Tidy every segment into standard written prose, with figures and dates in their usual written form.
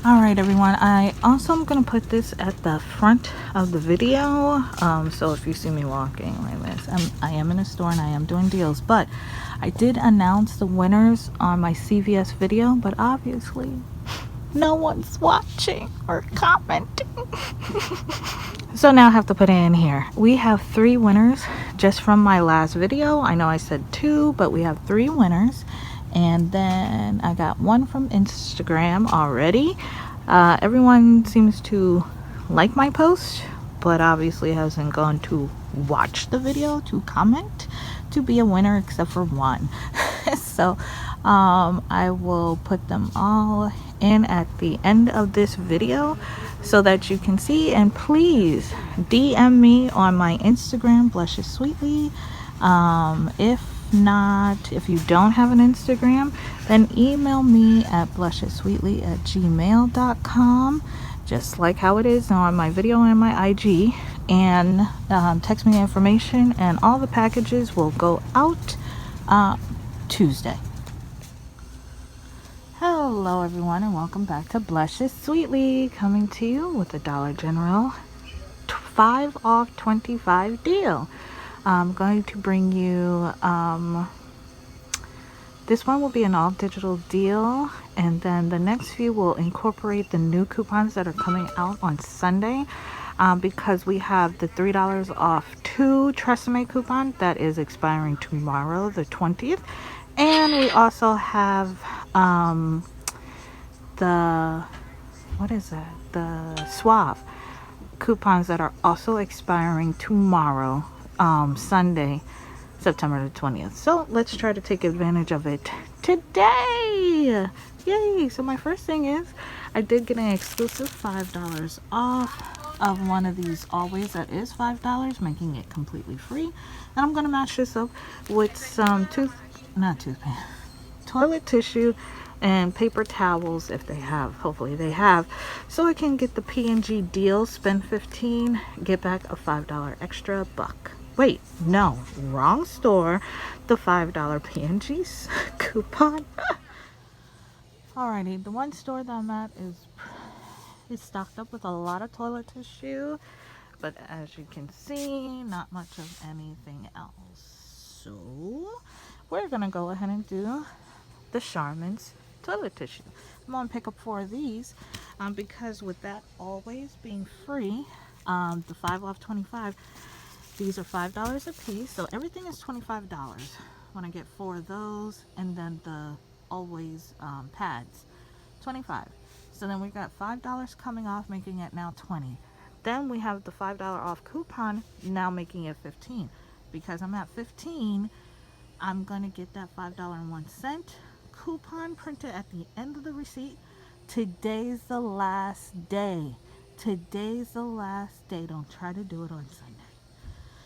Alright everyone, I also am going to put this at the front of the video, so if you see me walking like this, I am in a store and I am doing deals, but I did announce the winners on my CVS video, but obviously no one's watching or commenting. So now I have to put it in here. We have 3 winners just from my last video. I know I said 2, but we have 3 winners. And then I got 1 from Instagram already. Everyone seems to like my post, but obviously hasn't gone to watch the video to comment to be a winner except for 1. So I will put them all in at the end of this video so that you can see, and please DM me on my Instagram, BLUSHESSWEETLY. If you don't have an Instagram, then email me at blushesssweetly@gmail.com, just like how it is on my video and my IG, and text me information, and all the packages will go out Tuesday. Hello everyone, and welcome back to BLUSHESSWEETLY, coming to you with the Dollar General 5 off 25 deal. I'm going to bring you this one will be an all digital deal, and then the next few will incorporate the new coupons that are coming out on Sunday, because we have the $3 off 2 Tresemme coupon that is expiring tomorrow, the 20th, and we also have the Suave coupons that are also expiring tomorrow, Sunday, September the 20th. So let's try to take advantage of it today. Yay! So my first thing is I did get an exclusive $5 off of one of these always that is $5, making it completely free. And I'm gonna match this up with some toilet tissue and paper towels if they have. Hopefully they have, so I can get the P&G deal, spend $15, get back a $5 extra buck. Wait, no, wrong store. The $5 P&G coupon. Alrighty, the one store that I'm at is stocked up with a lot of toilet tissue, but as you can see, not much of anything else. So we're gonna go ahead and do the Charmin's toilet tissue. I'm gonna pick up 4 of these, because with that always being free, the 5 off 25, these are $5 a piece, so everything is $25 when I get 4 of those, and then the always pads, $25. So then we got $5 coming off, making it now $20. Then we have the $5 off coupon, now making it $15. Because I'm at $15, I'm gonna get that $5.01 coupon printed at the end of the receipt. Today's the last day. Today's the last day. Don't try to do it on Sunday.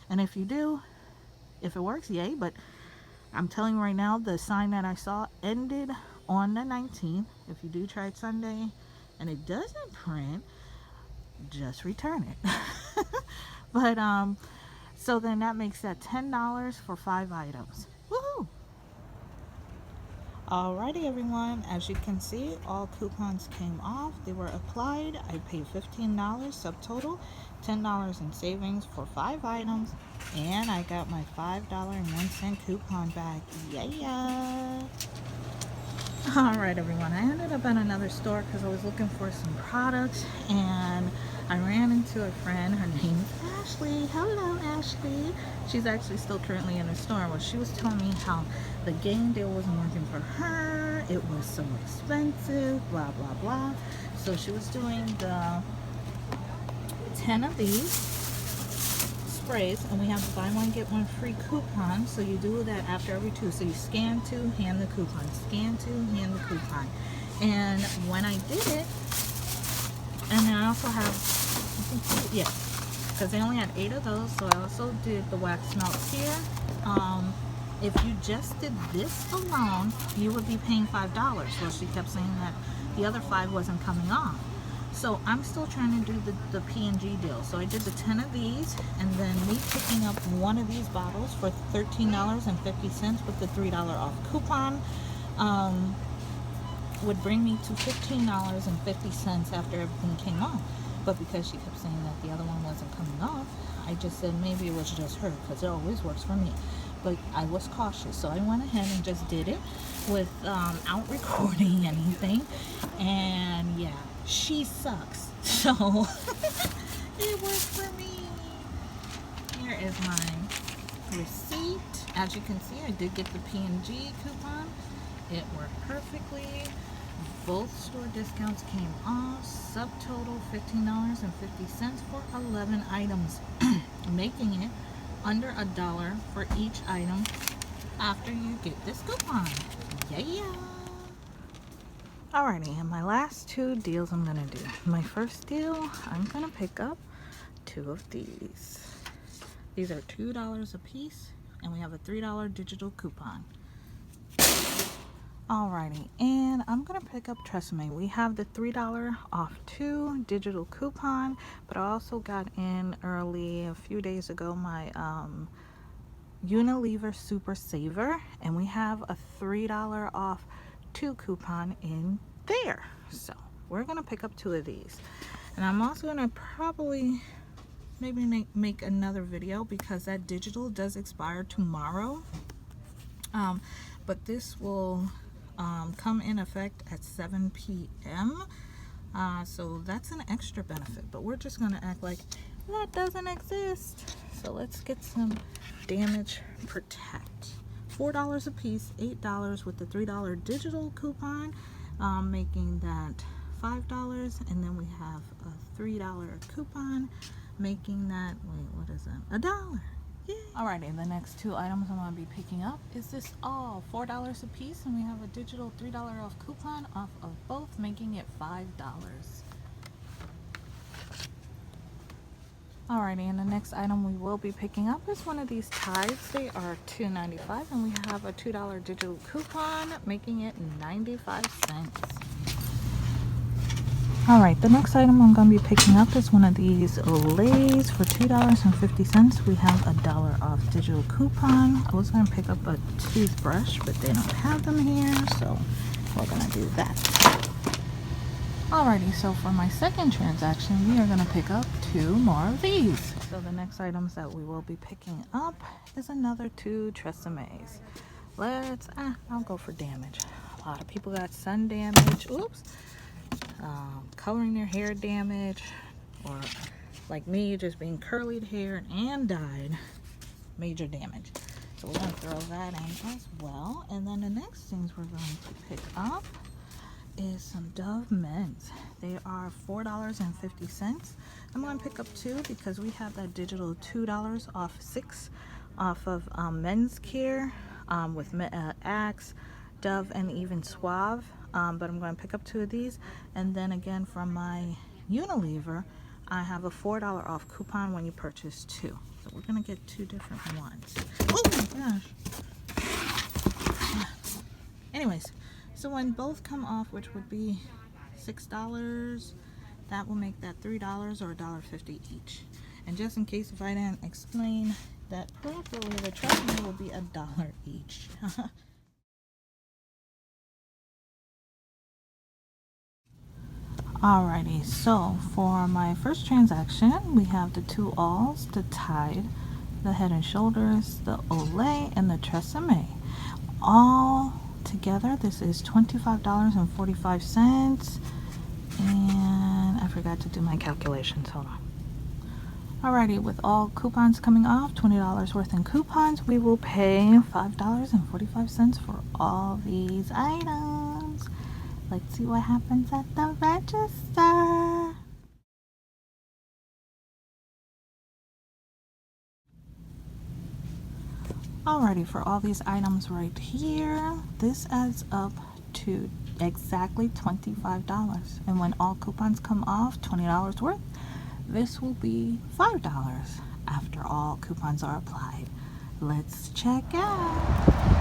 And if you do, if it works, yay. But I'm telling you right now, the sign that I saw ended on the 19th. If you do try it Sunday and it doesn't print, just return it. But so then that makes that $10 for 5 items. Woohoo! Alrighty everyone, as you can see, all coupons came off. They were applied. I paid $15 subtotal, $10 in savings for 5 items, and I got my $5.01 coupon back. Yeah! Alright everyone, I ended up at another store because I was looking for some products, and I ran into a friend. Her name is Ashley. Hello Ashley. She's actually still currently in the store. Well, she was telling me how the game deal wasn't working for her. It was so expensive, blah blah blah. So she was doing the 10 of these sprays, and we have the buy one get one free coupon. So you do that after every 2. So you scan 2, hand the coupon, scan 2, hand the coupon. And when I did it, and then I also have, because they only had 8 of those, so I also did the wax melts here. If you just did this alone, you would be paying $5. Well, she kept saying that the other 5 wasn't coming off. So I'm still trying to do the P&G deal. So I did the 10 of these, and then me picking up 1 of these bottles for $13.50 with the $3 off coupon. would bring me to $15.50 after everything came off. But because she kept saying that the other one wasn't coming off, I just said maybe it was just her, because it always works for me. But I was cautious, so I went ahead and just did it without recording anything. And yeah, she sucks. So it worked for me. Here is my receipt. As you can see, I did get the P&G coupon. It worked perfectly. Both store discounts came off. Subtotal $15.50 for 11 items, making it under $1 for each item after you get this coupon. Yeah. Alrighty, and my last two deals I'm gonna do. My first deal, I'm gonna pick up two of these. These are $2 a piece, and we have a $3 digital coupon. Alrighty, and I'm gonna pick up Tresemme. We have the $3 off 2 digital coupon, but I also got in early a few days ago my Unilever Super Saver, and we have a $3 off 2 coupon in there. So we're gonna pick up 2 of these, and I'm also gonna probably maybe make another video because that digital does expire tomorrow. But this will come in effect at 7 p.m. So that's an extra benefit, but we're just gonna act like that doesn't exist. So let's get some Damage Protect. $4 a piece, $8 with the $3 digital coupon, making that $5, and then we have a $3 coupon, making that, wait, what is that? $1. Yay. Alrighty, the next 2 items I'm going to be picking up is this all $4 a piece, and we have a digital $3 off coupon off of both, making it $5. Alrighty, and the next item we will be picking up is one of these ties. They are $2.95, and we have a $2 digital coupon, making it 95 cents. Alright, the next item I'm going to be picking up is one of these Olays for $2.50. We have a $1 off digital coupon. I was going to pick up a toothbrush, but they don't have them here, so we're going to do that. Alrighty, so for my second transaction, we are going to pick up 2 more of these. So the next items that we will be picking up is another 2 Tresemmes. I'll go for damage. A lot of people got sun damage. Oops. Coloring their hair damage, or like me, just being curlied hair and dyed, major damage. So we're going to throw that in as well. And then the next things we're going to pick up is some Dove Men's. They are $4.50. I'm going to pick up 2 because we have that digital $2 off 6 off of men's care with Axe, Dove, and even Suave. But I'm going to pick up 2 of these, and then again from my Unilever, I have a $4 off coupon when you purchase 2. So we're going to get 2 different ones. Oh my gosh! Anyways, so when both come off, which would be $6, that will make that $3 or $1.50 each. And just in case if I didn't explain that properly, the Tresemme will be $1 each. Alrighty, so for my first transaction, we have the 2 alls, the Tide, the Head and Shoulders, the Olay, and the Tresemme. All together, this is $25.45, and I forgot to do my calculations. Hold on. Alrighty, with all coupons coming off, $20 worth in coupons, we will pay $5.45 for all these items. Let's see what happens at the register. Alrighty, for all these items right here, this adds up to exactly $25. And when all coupons come off, $20 worth, this will be $5 after all coupons are applied. Let's check out.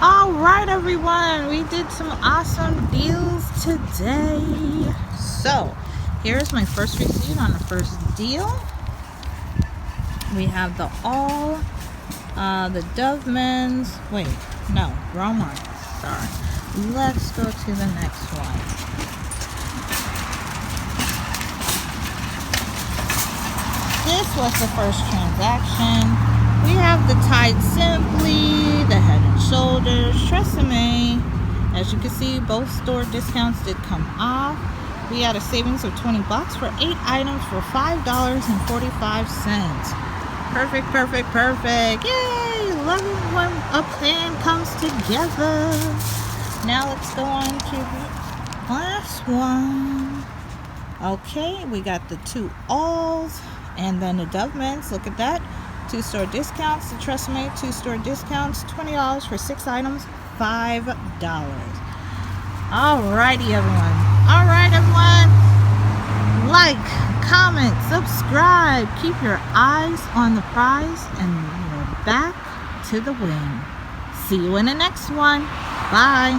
All right, everyone, we did some awesome deals today. So here's my first receipt on the first deal. We have the the Dove Men's, wait, no, wrong one, sorry. Let's go to the next one. This was the first transaction. We have the Tide Simply, the Head and Shoulders, Tresemme. As you can see, both store discounts did come off. We had a savings of 20 bucks for 8 items for $5.45. Perfect, perfect, perfect. Yay! Love it when a plan comes together. Now let's go on to the last one. Okay, we got the 2 alls and then the Dove Men's. Look at that. 2 store discounts. The Tresemme 2 store discounts. $20 for 6 items. $5. Alrighty, everyone. Alright, everyone. Like, comment, subscribe. Keep your eyes on the prize and you're back to the win. See you in the next one. Bye.